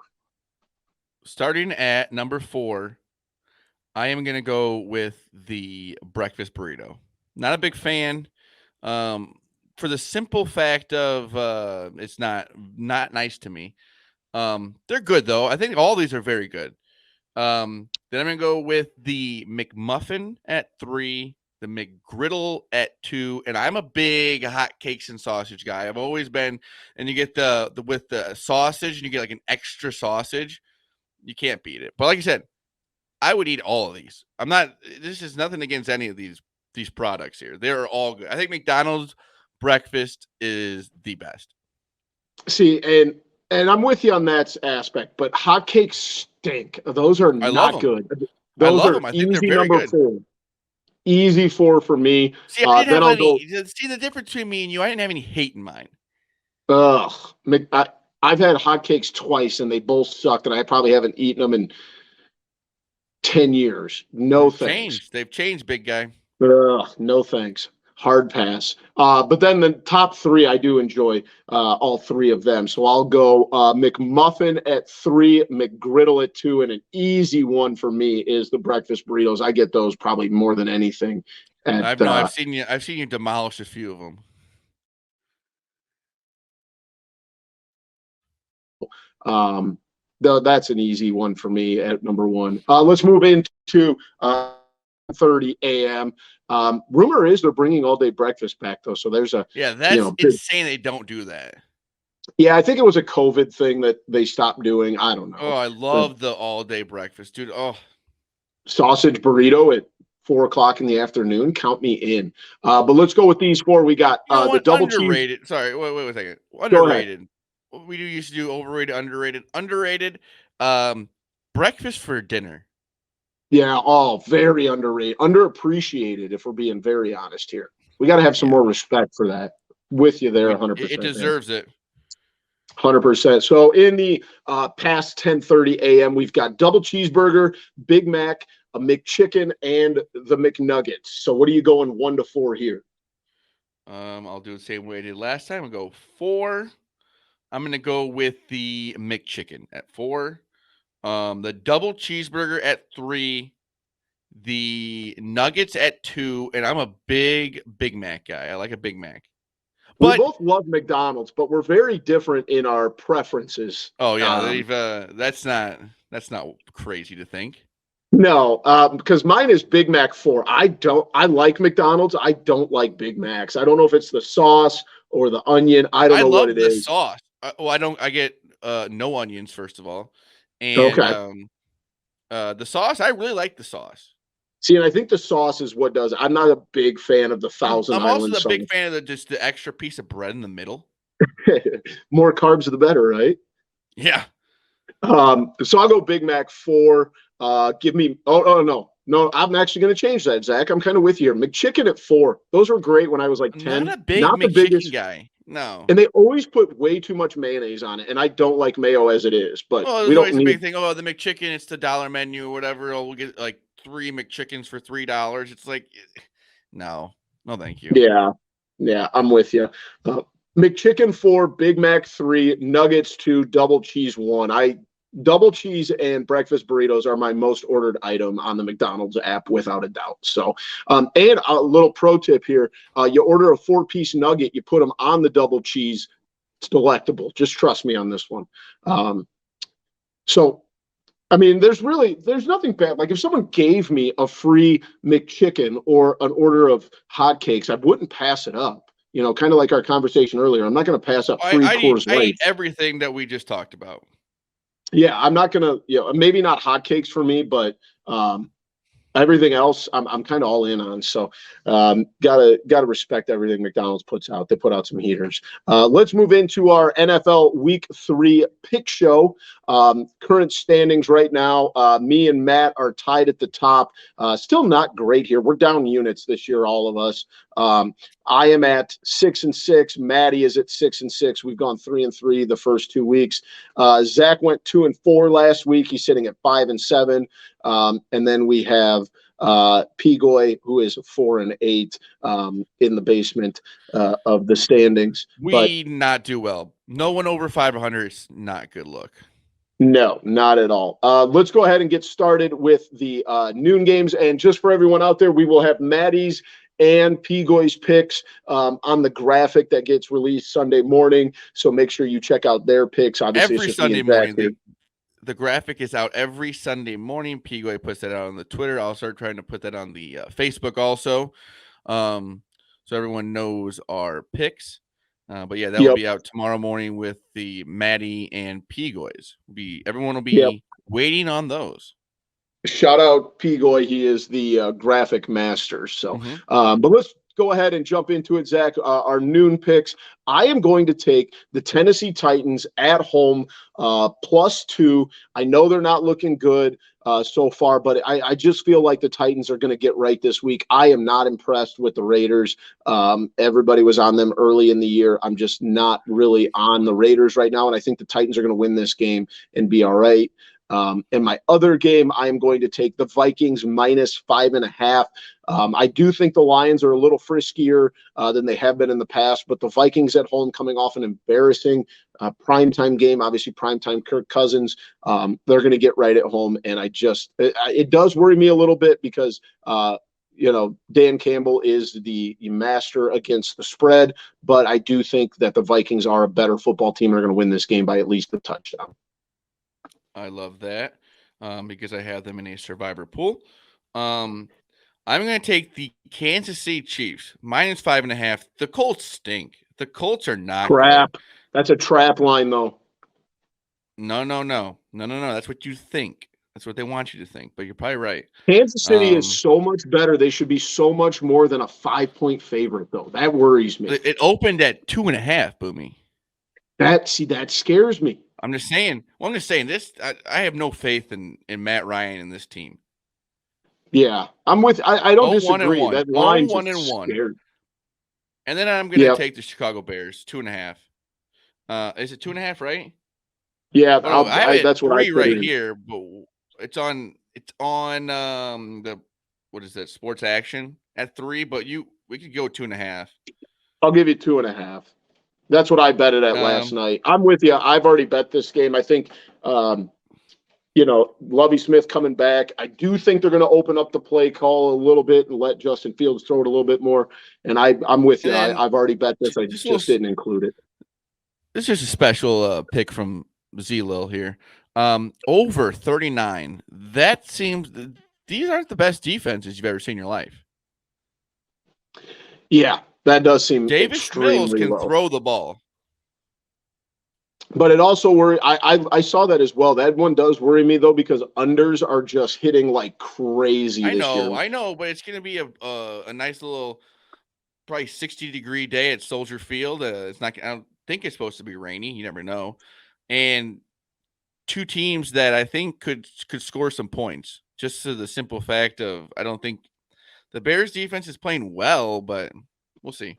[SPEAKER 2] Starting at number 4, I am going to go with the breakfast burrito. Not a big fan. For the simple fact of it's not nice to me. They're good though. I think all these are very good. Then I'm gonna go with the McMuffin at 3, the McGriddle at 2, and I'm a big hotcakes and sausage guy. I've always been. And you get the with the sausage, and you get like an extra sausage. You can't beat it. But like I said, I would eat all of these. This is nothing against any of these products here. They're all good. I think McDonald's breakfast is the best.
[SPEAKER 1] See, and I'm with you on that aspect, but hotcakes stink. Those are not good. Those are easy number 4. Easy 4 for me.
[SPEAKER 2] See, I didn't have any. See the difference between me and you. I didn't have any hate in mind.
[SPEAKER 1] Ugh. I've had hotcakes twice, and they both sucked, and I probably haven't eaten them in 10 years. No thanks.
[SPEAKER 2] They've changed, big guy.
[SPEAKER 1] No thanks. Hard pass. But then the top 3, I do enjoy all 3 of them. So I'll go McMuffin at 3, McGriddle at 2, and an easy one for me is the breakfast burritos. I get those probably more than anything.
[SPEAKER 2] I've seen you demolish a few of
[SPEAKER 1] them. That's an easy one for me at number 1. Let's move into 30 a.m. Rumor is they're bringing all day breakfast back though, so there's
[SPEAKER 2] that's insane. They don't do that.
[SPEAKER 1] Yeah, I think it was a COVID thing that they stopped doing. I don't know.
[SPEAKER 2] Oh, I love the all day breakfast, dude. Oh,
[SPEAKER 1] sausage burrito at 4:00 in the afternoon. Count me in. But let's go with these 4. We got the double
[SPEAKER 2] underrated.
[SPEAKER 1] cheese.
[SPEAKER 2] Sorry, wait a second. Underrated. We used to do overrated, underrated. Breakfast for dinner.
[SPEAKER 1] Yeah, very underrated, underappreciated, if we're being very honest here. We got to have some more respect for that. With you there, 100%.
[SPEAKER 2] It deserves it.
[SPEAKER 1] 100%. So in the past 10:30 a.m., we've got double cheeseburger, Big Mac, a McChicken, and the McNuggets. So what are you going 1 to 4 here?
[SPEAKER 2] I'll do the same way I did last time. I'll go 4. I'm going to go with the McChicken at 4. The double cheeseburger at 3, the nuggets at 2, and I'm a big Big Mac guy. I like a Big Mac.
[SPEAKER 1] We both love McDonald's, but we're very different in our preferences.
[SPEAKER 2] Oh yeah, that's not crazy to think.
[SPEAKER 1] No, because mine is Big Mac 4. I like McDonald's. I don't like Big Macs. I don't know if it's the sauce or the onion. I don't know what it is.
[SPEAKER 2] I love the sauce. I get no onions, first of all. And the sauce, I really like the sauce.
[SPEAKER 1] See, and I think the sauce is what does it. I'm not a big fan of the Thousand Island sauce. I'm also
[SPEAKER 2] a big fan of just the extra piece of bread in the middle.
[SPEAKER 1] More carbs, the better, right?
[SPEAKER 2] Yeah.
[SPEAKER 1] So I'll go Big Mac 4. Give me. No. I'm actually going to change that, Zach. I'm kind of with you here. McChicken at 4. Those were great when I was like 10.
[SPEAKER 2] Not the biggest guy. No.
[SPEAKER 1] And they always put way too much mayonnaise on it, and I don't like mayo as it is. But
[SPEAKER 2] we don't need a big thing. Oh, the McChicken, it's the dollar menu or whatever. We'll get like 3 McChickens for $3. It's like, no, thank you.
[SPEAKER 1] Yeah, I'm with you. McChicken 4, Big Mac 3, Nuggets 2, double cheese 1. Double cheese and breakfast burritos are my most ordered item on the McDonald's app, without a doubt. So, and a little pro tip here: you order a 4-piece nugget, you put them on the double cheese. It's delectable. Just trust me on this one. So I mean, there's nothing bad. Like if someone gave me a free McChicken or an order of hotcakes, I wouldn't pass it up. Kind of like our conversation earlier. I'm not going to pass up free Coors
[SPEAKER 2] I eat
[SPEAKER 1] Light.
[SPEAKER 2] everything that we just talked about.
[SPEAKER 1] Yeah, I'm not going to, maybe not hotcakes for me, but everything else I'm kind of all in on. So gotta respect everything McDonald's puts out. They put out some heaters. Let's move into our NFL Week 3 pick show. Current standings right now, me and Matt are tied at the top. Still not great here. We're down units this year, all of us. I am at 6-6. Maddie is at 6-6. We've gone 3-3 the first 2 weeks. Zach went 2-4 last week. He's sitting at 5-7. And then we have Pigoy, who is 4-8 in the basement of the standings.
[SPEAKER 2] We not do well. No one over 500 is not a good look.
[SPEAKER 1] No, not at all. Let's go ahead and get started with the noon games. And just for everyone out there, we will have Maddie's and Pigoy's picks on the graphic that gets released Sunday morning. So make sure you check out their picks. Obviously,
[SPEAKER 2] every Sunday morning. The graphic is out every Sunday morning. Pigoy puts that out on the Twitter. I'll start trying to put that on the Facebook also, so everyone knows our picks. But yeah, that will be out tomorrow morning with the Maddie and Pigoys. Everyone will be waiting on those.
[SPEAKER 1] Shout out Pigoy. He is the graphic master. So, but let's go ahead and jump into it, Zach. Our noon picks. I am going to take the Tennessee Titans at home, +2. I know they're not looking good so far, but I just feel like the Titans are going to get right this week. I am not impressed with the Raiders. Everybody was on them early in the year. I'm just not really on the Raiders right now, and I think the Titans are going to win this game and be all right. In my other game, I am going to take the Vikings -5.5. I do think the Lions are a little friskier than they have been in the past, but the Vikings at home coming off an embarrassing primetime game, obviously primetime Kirk Cousins, they're going to get right at home. And it does worry me a little bit because, Dan Campbell is the master against the spread, but I do think that the Vikings are a better football team and are going to win this game by at least a touchdown.
[SPEAKER 2] I love that because I have them in a survivor pool. I'm going to take the Kansas City Chiefs -5.5. The Colts stink. The Colts are not
[SPEAKER 1] trap.
[SPEAKER 2] Good.
[SPEAKER 1] That's a trap line, though.
[SPEAKER 2] No. That's what you think. That's what they want you to think. But you're probably right.
[SPEAKER 1] Kansas City is so much better. They should be so much more than a 5-point favorite, though. That worries me.
[SPEAKER 2] It opened at 2.5, Boomy.
[SPEAKER 1] That scares me.
[SPEAKER 2] I'm just saying. Well, I'm just saying this. I have no faith in Matt Ryan and this team.
[SPEAKER 1] Yeah, I'm with. I don't disagree. That line's
[SPEAKER 2] 1-1.
[SPEAKER 1] Scared.
[SPEAKER 2] And then I'm going to take the Chicago Bears 2.5. Is it 2.5? Right?
[SPEAKER 1] Yeah,
[SPEAKER 2] that's what I put right here. But it's on the what is that? Sports Action at 3. But we could go 2.5.
[SPEAKER 1] I'll give you 2.5. That's what I betted at last night. I'm with you. I've already bet this game. I think, Lovie Smith coming back. I do think they're going to open up the play call a little bit and let Justin Fields throw it a little bit more. And I'm with you. I've already bet this. I just didn't include it.
[SPEAKER 2] This is a special pick from Z-Lil here. Over 39. That seems these aren't the best defenses you've ever seen in your life.
[SPEAKER 1] Yeah. That does seem
[SPEAKER 2] Davis Mills can
[SPEAKER 1] low.
[SPEAKER 2] Throw the ball.
[SPEAKER 1] But it also worries. I saw that as well. That one does worry me, though, because unders are just hitting like crazy this year.
[SPEAKER 2] I know, but it's going to be a nice little, probably 60-degree day at Soldier Field. It's not. I don't think it's supposed to be rainy. You never know. And two teams that I think could score some points, just to the simple fact of I don't think the Bears defense is playing well, but we'll see.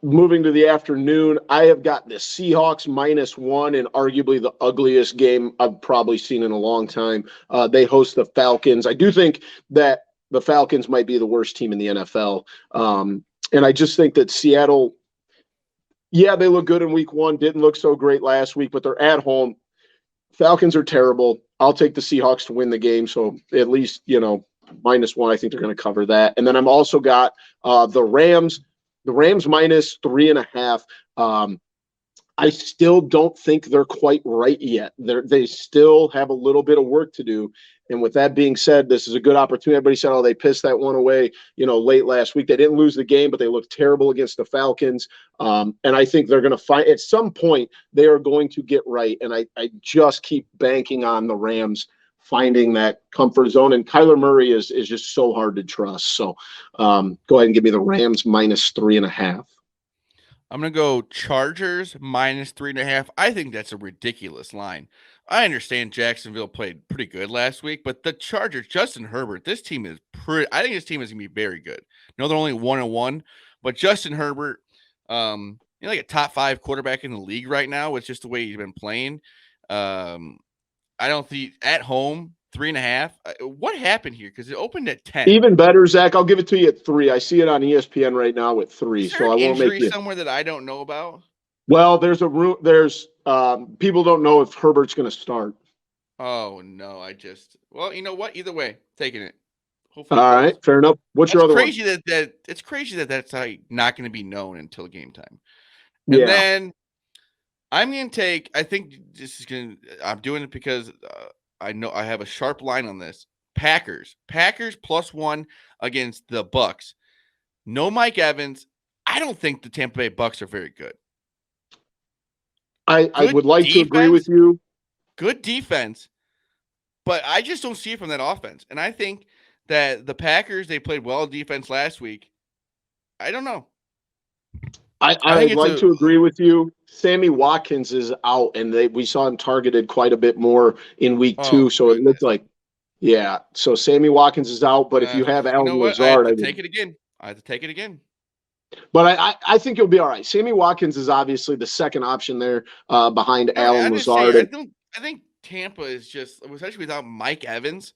[SPEAKER 1] Moving to the afternoon, I have got the Seahawks -1 in arguably the ugliest game I've probably seen in a long time. They host the Falcons. I do think that the Falcons might be the worst team in the NFL. And I just think that Seattle, they look good in week 1, didn't look so great last week, but they're at home. Falcons are terrible. I'll take the Seahawks to win the game. So at least, -1, I think they're going to cover that. And then I'm also got the Rams. The Rams -3.5. I still don't think they're quite right yet. They still have a little bit of work to do. And with that being said, this is a good opportunity. Everybody said, "Oh, they pissed that one away," late last week. They didn't lose the game, but they looked terrible against the Falcons. And I think they're going to find at some point they are going to get right. And I just keep banking on the Rams finding that comfort zone. And Kyler Murray is just so hard to trust. So go ahead and give me the Rams -3.5.
[SPEAKER 2] I'm going to go Chargers -3.5. I think that's a ridiculous line. I understand Jacksonville played pretty good last week, but the Chargers, Justin Herbert, this team is I think this team is going to be very good. No, they're only 1-1, but Justin Herbert, like a top 5 quarterback in the league right now with just the way he's been playing. I don't think at home 3.5. What happened here? Because it opened at 10.
[SPEAKER 1] Even better, Zach. I'll give it to you at 3. I see it on ESPN right now at 3.
[SPEAKER 2] Is there
[SPEAKER 1] So
[SPEAKER 2] an
[SPEAKER 1] I won't make
[SPEAKER 2] injury
[SPEAKER 1] you.
[SPEAKER 2] somewhere that I don't know about?
[SPEAKER 1] Well, there's people don't know if Herbert's going to start.
[SPEAKER 2] Oh no! Well, you know what? Either way, taking it.
[SPEAKER 1] Hopefully, all right, fair enough. What's your other
[SPEAKER 2] crazy
[SPEAKER 1] one?
[SPEAKER 2] It's crazy that's not going to be known until game time.
[SPEAKER 1] Yeah.
[SPEAKER 2] And then I'm going to take. I think this is going to. I'm doing it because I know I have a sharp line on this. Packers +1 against the Bucks. No Mike Evans. I don't think the Tampa Bay Bucks are very good.
[SPEAKER 1] I would like to agree with you.
[SPEAKER 2] Good defense, but I just don't see it from that offense. And I think that the Packers, they played well defense last week. I don't know.
[SPEAKER 1] I'd like to agree with you. Sammy Watkins is out, and we saw him targeted quite a bit more in week 2. So goodness. It looked like, yeah. So Sammy Watkins is out, but if you have Allen Lazard,
[SPEAKER 2] I have to take it again.
[SPEAKER 1] But I think you'll be all right. Sammy Watkins is obviously the second option there behind Allen Lazard.
[SPEAKER 2] I think Tampa is just, especially without Mike Evans.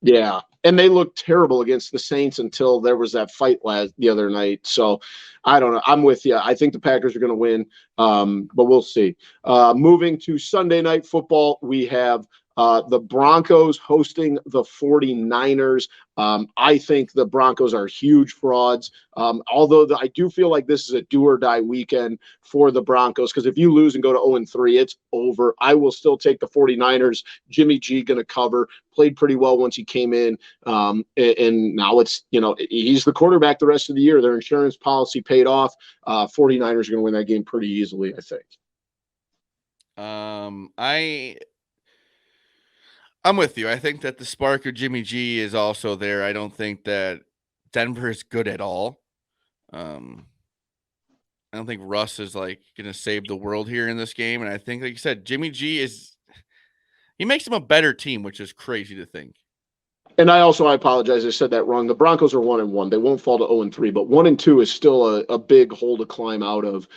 [SPEAKER 1] Yeah, and they looked terrible against the Saints until there was that fight the other night. So I don't know. I'm with you. I think the Packers are going to win, but we'll see. Moving to Sunday Night Football, we have the Broncos hosting the 49ers. I think the Broncos are huge frauds, although I do feel like this is a do-or-die weekend for the Broncos, because if you lose and go to 0-3, it's over. I will still take the 49ers. Jimmy G going to cover. Played pretty well once he came in, and now it's, he's the quarterback the rest of the year. Their insurance policy paid off. 49ers are going to win that game pretty easily, I think.
[SPEAKER 2] I'm with you. I think that the spark of Jimmy G is also there. I don't think that Denver is good at all. I don't think Russ is going to save the world here in this game. And I think, like you said, Jimmy G he makes them a better team, which is crazy to think.
[SPEAKER 1] And I apologize. I said that wrong. The Broncos are 1-1. They won't fall to 0-3, but 1-2 is still a big hole to climb out of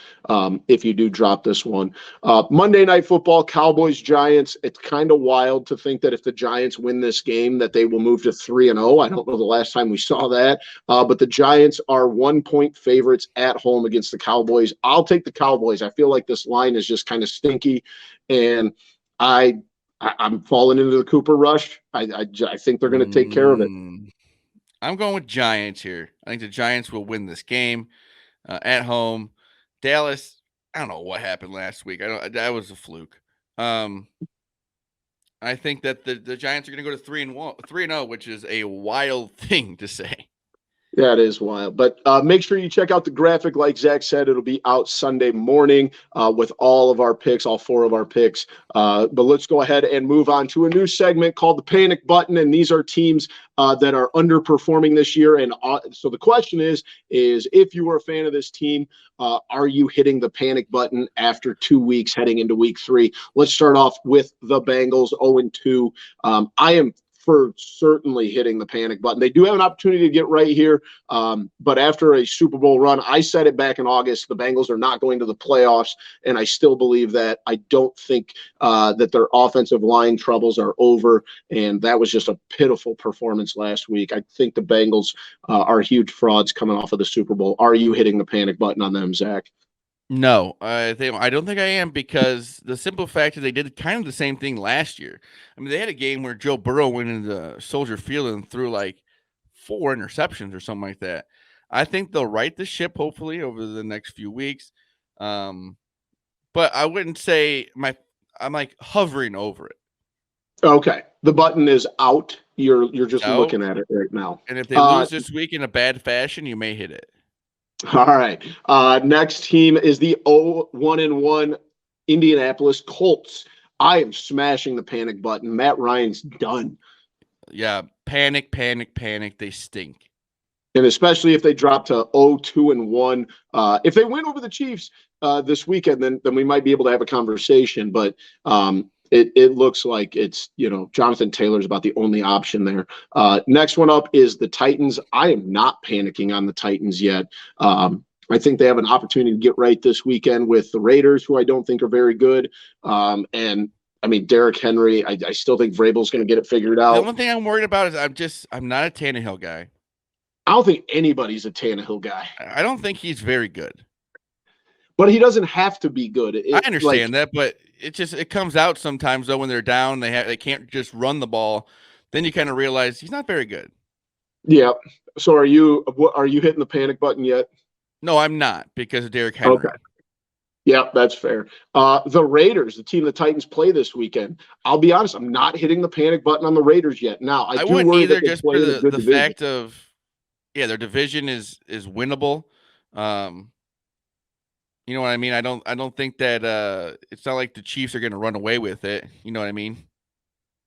[SPEAKER 1] if you do drop this one. Monday Night Football, Cowboys, Giants. It's kind of wild to think that if the Giants win this game, that they will move to 3-0. I don't know the last time we saw that, but the Giants are 1-point favorites at home against the Cowboys. I'll take the Cowboys. I feel like this line is just kind of stinky, and I'm falling into the Cooper rush. I think they're going to take care of it.
[SPEAKER 2] I'm going with Giants here. I think the Giants will win this game at home. Dallas, I don't know what happened last week. That was a fluke. I think that the Giants are going to go to 3-0, which is a wild thing to say.
[SPEAKER 1] That is wild. But make sure you check out the graphic. Like Zach said, it'll be out Sunday morning with all of our picks, all 4 of our picks. But let's go ahead and move on to a new segment called the Panic Button. And these are teams that are underperforming this year. And so the question is if you were a fan of this team, are you hitting the panic button after 2 weeks heading into week 3? Let's start off with the Bengals 0-2. I am for certainly hitting the panic button. They do have an opportunity to get right here, but after a Super Bowl run, I said it back in August, the Bengals are not going to the playoffs, and I still believe that. I don't think that their offensive line troubles are over, and that was just a pitiful performance last week. I think the Bengals are huge frauds coming off of the Super Bowl. Are you hitting the panic button on them, Zach?
[SPEAKER 2] No, I don't think I am, because the simple fact is they did kind of the same thing last year. I mean, they had a game where Joe Burrow went into Soldier Field and threw 4 interceptions or something like that. I think they'll right the ship, hopefully, over the next few weeks. but I wouldn't say I'm like hovering over it.
[SPEAKER 1] Okay. The button is out. You're just
[SPEAKER 2] Out.
[SPEAKER 1] looking at it right now.
[SPEAKER 2] And if they lose this week in a bad fashion, you may hit it.
[SPEAKER 1] All right. Next team is the 0-1-1 Indianapolis Colts. I am smashing the panic button. Matt Ryan's done.
[SPEAKER 2] Yeah, panic, panic, panic. They stink.
[SPEAKER 1] And especially if they drop to 0-2-1. If they win over the Chiefs this weekend, then we might be able to have a conversation. But it looks like it's, Jonathan Taylor's about the only option there. Next one up is the Titans. I am not panicking on the Titans yet. I think they have an opportunity to get right this weekend with the Raiders, who I don't think are very good. And I mean, Derrick Henry, I still think Vrabel's going to get it figured
[SPEAKER 2] The
[SPEAKER 1] out.
[SPEAKER 2] only thing I'm worried about is I'm not a Tannehill guy.
[SPEAKER 1] I don't think anybody's a Tannehill guy.
[SPEAKER 2] I don't think he's very good.
[SPEAKER 1] But he doesn't have to be good.
[SPEAKER 2] I understand that, but it comes out sometimes though when they're down, they can't just run the ball. Then you kind of realize he's not very good.
[SPEAKER 1] Yeah. So are you hitting the panic button yet?
[SPEAKER 2] No, I'm not because of Derrick Henry.
[SPEAKER 1] Okay. Yeah, that's fair. The Raiders, the team the Titans play this weekend. I'll be honest, I'm not hitting the panic button on the Raiders yet. Now, I do
[SPEAKER 2] wouldn't
[SPEAKER 1] worry
[SPEAKER 2] either
[SPEAKER 1] that they
[SPEAKER 2] just
[SPEAKER 1] play
[SPEAKER 2] for
[SPEAKER 1] in a good
[SPEAKER 2] the
[SPEAKER 1] division.
[SPEAKER 2] fact of their division is winnable. You know what I mean? I don't think that it's not like the Chiefs are going to run away with it. You know what I mean?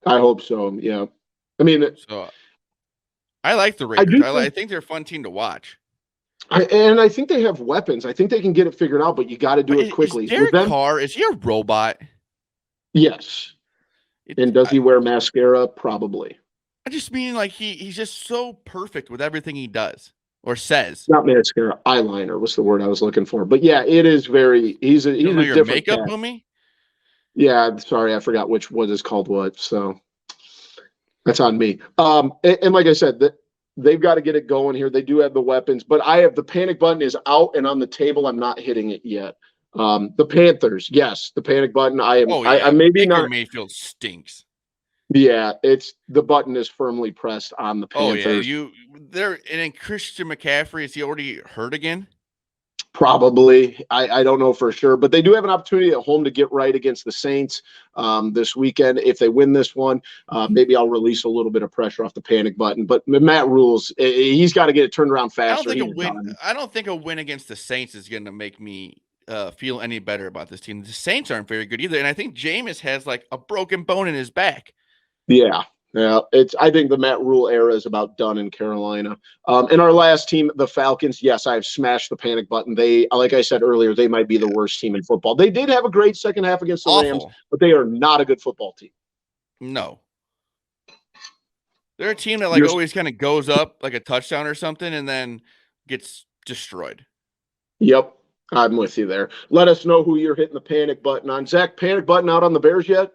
[SPEAKER 1] I hope so. Yeah. I mean,
[SPEAKER 2] So I like the
[SPEAKER 1] I
[SPEAKER 2] Raiders.
[SPEAKER 1] do
[SPEAKER 2] I think they're a fun team to watch.
[SPEAKER 1] and I think they have weapons. I think they can get it figured out, but you got to do it quickly.
[SPEAKER 2] Is Derek Carr, is he a robot?
[SPEAKER 1] Yes. And does he wear mascara? Probably.
[SPEAKER 2] I just mean like he's just so perfect with everything he does or says.
[SPEAKER 1] Not mascara, eyeliner was the word I was looking for. But yeah, it is very. He's a different
[SPEAKER 2] makeup,
[SPEAKER 1] cat.
[SPEAKER 2] homie.
[SPEAKER 1] Yeah, sorry, I forgot what is called what. So that's on me. And like I said, they've got to get it going here. They do have the weapons, but I have the panic button is out and on the table. I'm not hitting it yet. The Panthers, yes, the panic button. I am.
[SPEAKER 2] Oh yeah,
[SPEAKER 1] I maybe
[SPEAKER 2] Baker
[SPEAKER 1] not.
[SPEAKER 2] Mayfield stinks.
[SPEAKER 1] Yeah, it's the button is firmly pressed on the Panthers.
[SPEAKER 2] Oh yeah, and then Christian McCaffrey, is he already hurt again?
[SPEAKER 1] Probably. I don't know for sure, but they do have an opportunity at home to get right against the Saints this weekend. If they win this one, maybe I'll release a little bit of pressure off the panic button. But Matt Rules, he's got to get it turned around faster.
[SPEAKER 2] I don't think a win against the Saints is going to make me feel any better about this team. The Saints aren't very good either, and I think Jameis has like a broken bone in his back.
[SPEAKER 1] Yeah. Yeah, I think the Matt Rule era is about done in Carolina. And our last team, the Falcons, yes, I've smashed the panic button. They, like I said earlier, they might be the worst team in football. They did have a great second half against the Rams, but they are not a good football team.
[SPEAKER 2] No. They're a team that always kind of goes up like a touchdown or something and then gets destroyed.
[SPEAKER 1] Yep, I'm with you there. Let us know who you're hitting the panic button on. Zach, panic button out on the Bears yet?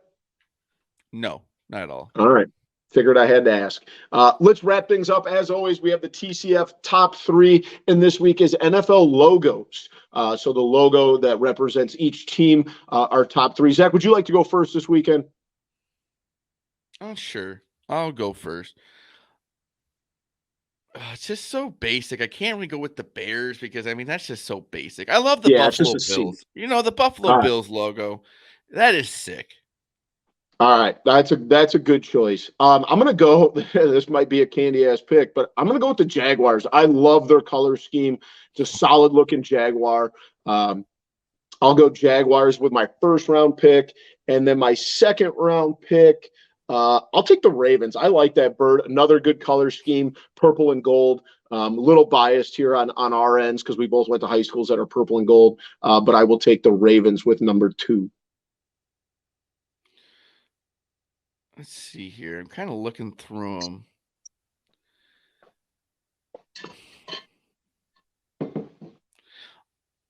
[SPEAKER 2] No, not at all.
[SPEAKER 1] All right. Figured I had to ask. Let's wrap things up. As always, we have the TCF top 3, and this week is NFL logos. So the logo that represents each team, our top 3. Zach, would you like to go first this weekend?
[SPEAKER 2] Oh, sure. I'll go first. It's just so basic. I can't really go with the Bears because, I mean, that's just so basic. I love the Buffalo Bills. The Buffalo Bills logo. That is sick.
[SPEAKER 1] All right, that's a good choice. I'm gonna go. This might be a candy ass pick, but I'm gonna go with the Jaguars. I love their color scheme. It's a solid looking Jaguar. I'll go Jaguars with my first round pick, and then my second round pick. I'll take the Ravens. I like that bird. Another good color scheme, purple and gold. A little biased here on our ends because we both went to high schools that are purple and gold. But I will take the Ravens with number 2.
[SPEAKER 2] Let's see here. I'm kind of looking through them.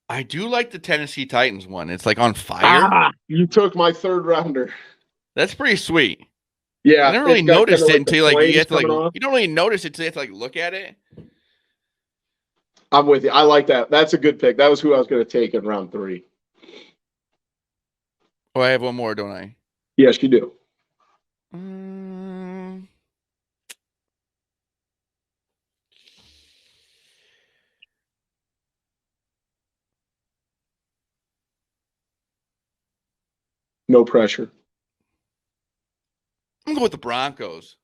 [SPEAKER 2] I do like the Tennessee Titans one. It's like on fire.
[SPEAKER 1] You took my third rounder.
[SPEAKER 2] That's pretty sweet.
[SPEAKER 1] Yeah,
[SPEAKER 2] I never really noticed it until you have to you don't really notice it until you have to look at it.
[SPEAKER 1] I'm with you. I like that. That's a good pick. That was who I was going to take in round 3.
[SPEAKER 2] Oh, I have one more, don't I?
[SPEAKER 1] Yes, you do. No pressure.
[SPEAKER 2] I'm going to go with the Broncos.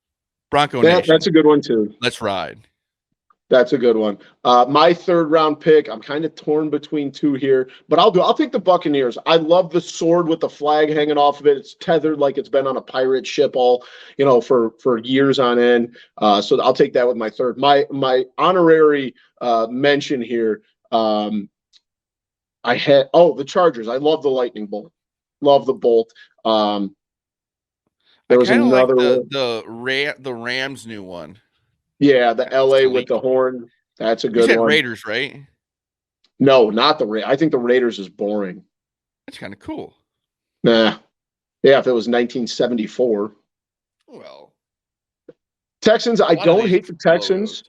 [SPEAKER 2] Bronco Nation.
[SPEAKER 1] That's a good one too.
[SPEAKER 2] Let's ride.
[SPEAKER 1] That's a good one. My third round pick, I'm kind of torn between two here, but I'll take the Buccaneers. I love the sword with the flag hanging off of it. It's tethered like it's been on a pirate ship all, for years on end. So I'll take that with my third. My honorary mention here. I had the Chargers. I love the lightning bolt. Love the bolt. There was
[SPEAKER 2] like
[SPEAKER 1] another one.
[SPEAKER 2] the Rams new one.
[SPEAKER 1] Yeah, the LA with the horn. That's a good
[SPEAKER 2] You said
[SPEAKER 1] one.
[SPEAKER 2] Raiders, right?
[SPEAKER 1] No, not the Raiders. I think the Raiders is boring.
[SPEAKER 2] That's kind of cool.
[SPEAKER 1] Nah. Yeah, if it was 1974.
[SPEAKER 2] Well,
[SPEAKER 1] Texans, I don't hate the Texans.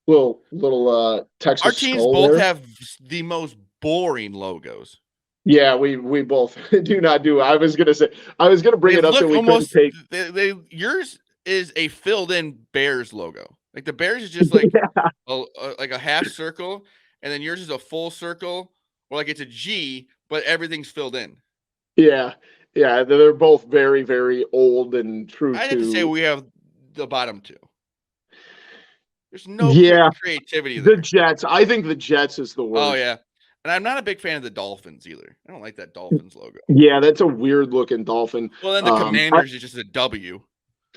[SPEAKER 2] Logos.
[SPEAKER 1] Little Texas
[SPEAKER 2] Our teams
[SPEAKER 1] skull
[SPEAKER 2] both
[SPEAKER 1] there.
[SPEAKER 2] have the most boring logos.
[SPEAKER 1] Yeah, we both do not do. I was gonna bring it up that we couldn't take.
[SPEAKER 2] Yours is a filled-in Bears logo. Like the Bears is just like a half circle, and then yours is a full circle, or like it's a G, but everything's filled in.
[SPEAKER 1] Yeah, they're both very, very old and true.
[SPEAKER 2] I have to say we have the bottom two. There's no creativity there.
[SPEAKER 1] The Jets. I think the Jets is the worst.
[SPEAKER 2] Oh yeah, and I'm not a big fan of the Dolphins either. I don't like that Dolphins logo.
[SPEAKER 1] Yeah, that's a weird looking dolphin.
[SPEAKER 2] Well, then the Commanders is just a W.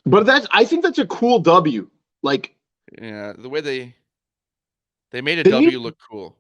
[SPEAKER 1] But I think that's a cool W. Like,
[SPEAKER 2] yeah, the way they made a W look cool.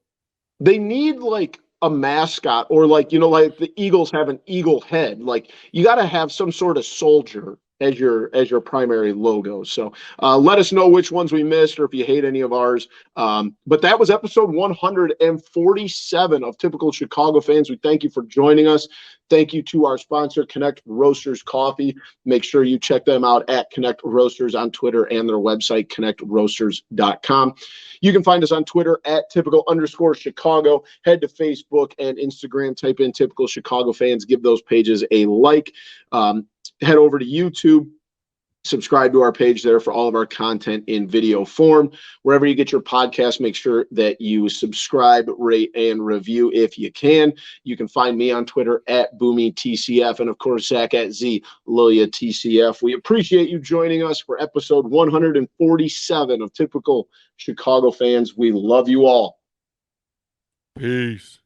[SPEAKER 1] They need like a mascot, or like the Eagles have an eagle head. Like you got to have some sort of soldier as your primary logo. So let us know which ones we missed, or if you hate any of ours. But that was episode 147 of Typical Chicago Fans. We thank you for joining us. Thank you to our sponsor, Connect Roasters Coffee. Make sure you check them out at Connect Roasters on Twitter and their website, connectroasters.com. You can find us on Twitter at typical_Chicago. Head to Facebook and Instagram, type in Typical Chicago Fans. Give those pages a like. Head over to YouTube. Subscribe to our page there for all of our content in video form. Wherever you get your podcast, make sure that you subscribe, rate, and review if you can. You can find me on Twitter at BoomyTCF, and of course, Zach at ZLiliaTCF. We appreciate you joining us for episode 147 of Typical Chicago Fans. We love you all.
[SPEAKER 2] Peace.